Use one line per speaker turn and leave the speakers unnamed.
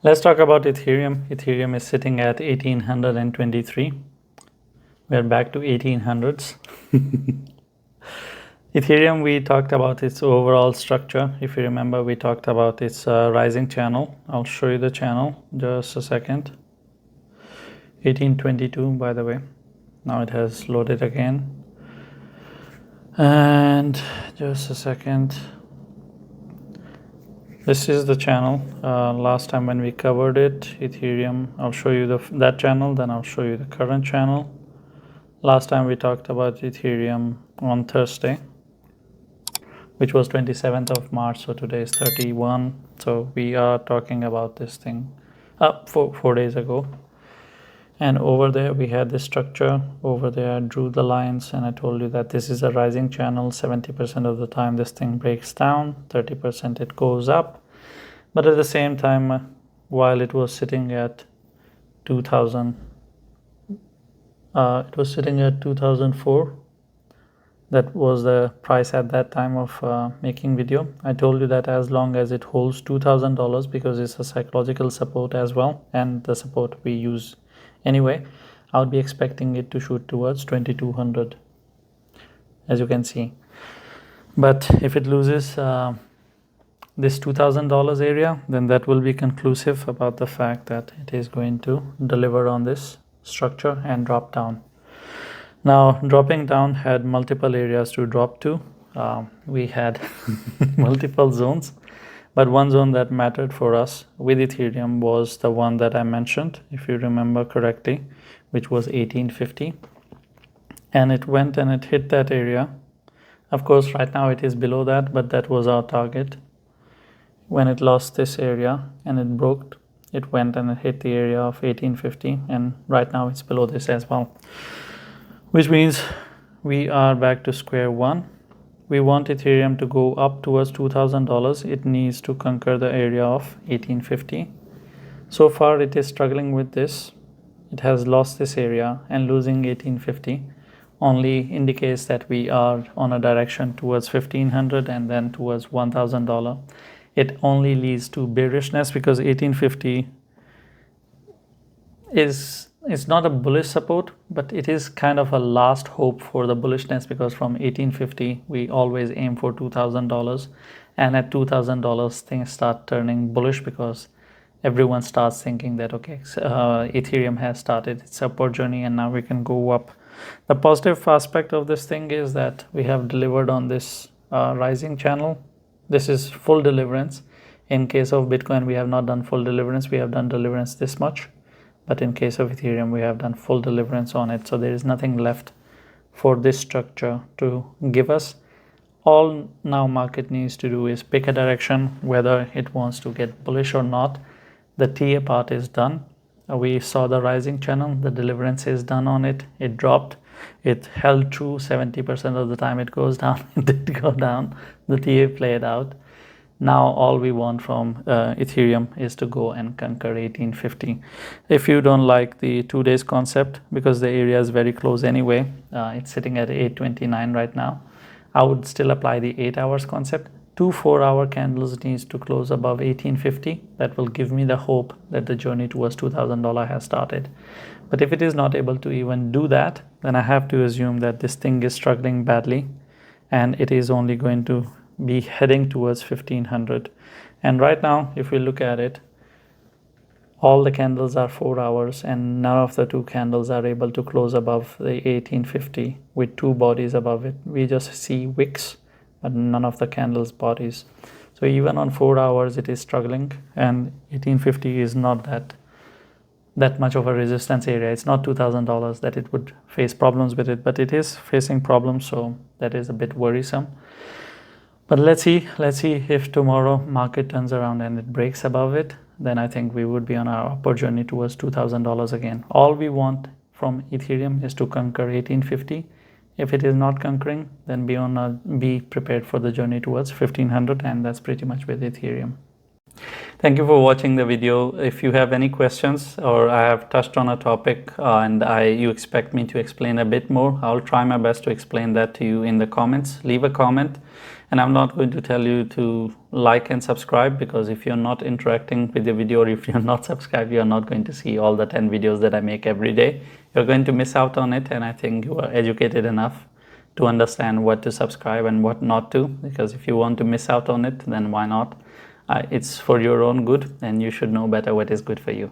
Let's talk about Ethereum. Ethereum is sitting at 1823. We're back to 1800s. Ethereum, we talked about its overall structure. If you remember, we talked about its rising channel. I'll show you the channel, just a second. 1822, by the way. Now it has loaded again. And just a second. This is the channel. Last time when we covered it, Ethereum, I'll show you that channel, then I'll show you the current channel. Last time we talked about Ethereum on Thursday, which was 27th of March, so today is 31. So we are talking about this thing up 4 days ago. And over there we had this structure. Over there I drew the lines and I told you that this is a rising channel. 70% of the time this thing breaks down, 30% it goes up. But at the same time, while it was sitting at 2000, it was sitting at 2004. That was the price at that time of making video. I told you that as long as it holds $2,000, because it's a psychological support as well, and the support we use anyway, I would be expecting it to shoot towards 2200, as you can see. But if it loses this $2,000 area, then that will be conclusive about the fact that it is going to deliver on this structure and drop down. Now, dropping down had multiple areas to drop to. We had multiple zones, but one zone that mattered for us with Ethereum was the one that I mentioned, if you remember correctly, which was 1850. And it went and it hit that area. Of course, right now it is below that, but that was our target. When it lost this area and it broke, it went and it hit the area of 1850, and right now it's below this as well. Which means we are back to square one. We want Ethereum to go up towards $2,000. It needs to conquer the area of 1850. So far it is struggling with this. It has lost this area, and losing 1850 only indicates that we are on a direction towards 1500 and then towards $1,000. It only leads to bearishness, because 1850 it's not a bullish support, but it is kind of a last hope for the bullishness, because from 1850 we always aim for $2,000, and at $2,000 things start turning bullish, because everyone starts thinking that okay, Ethereum has started its upward journey and now we can go up. The positive aspect of this thing is that we have delivered on this rising channel. This is full deliverance. In case of Bitcoin, we have not done full deliverance. We have done deliverance this much. But in case of Ethereum, we have done full deliverance on it. So there is nothing left for this structure to give us. All now market needs to do is pick a direction, whether it wants to get bullish or not. The TA part is done. We saw the rising channel. The deliverance is done on it. It dropped. It held true 70% of the time. It goes down. It did go down. The TA played out. Now all we want from Ethereum is to go and conquer 1850. If you don't like the 2 days concept, because the area is very close anyway, it's sitting at 829 right now, I would still apply the 8 hours concept. 2 4-hour candles needs to close above 1850. That will give me the hope that the journey towards $2,000 has started. But if it is not able to even do that, then I have to assume that this thing is struggling badly, and it is only going to be heading towards 1500. And right now, if we look at it, all the candles are 4 hours, and none of the 2 candles are able to close above the 1850 with 2 bodies above it. We just see wicks, but none of the candles bodies. So even on 4 hours it is struggling, and 1850 is not that much of a resistance area. It's not $2,000 that it would face problems with it, but it is facing problems, so that is a bit worrisome. But let's see if tomorrow market turns around and it breaks above it, then I think we would be on our upward journey towards $2,000 again. All we want from Ethereum is to conquer 1850. If it is not conquering, then be prepared for the journey towards 1500, and that's pretty much with Ethereum. Thank you for watching the video. If you have any questions, or I have touched on a topic and you expect me to explain a bit more, I'll try my best to explain that to you in the comments. Leave a comment And I'm not going to tell you to like and subscribe, because if you're not interacting with the video, or if you're not subscribed, you're not going to see all the 10 videos that I make every day. You're going to miss out on it, and I think you are educated enough to understand what to subscribe and what not to, because if you want to miss out on it, then why not? It's for your own good, and you should know better what is good for you.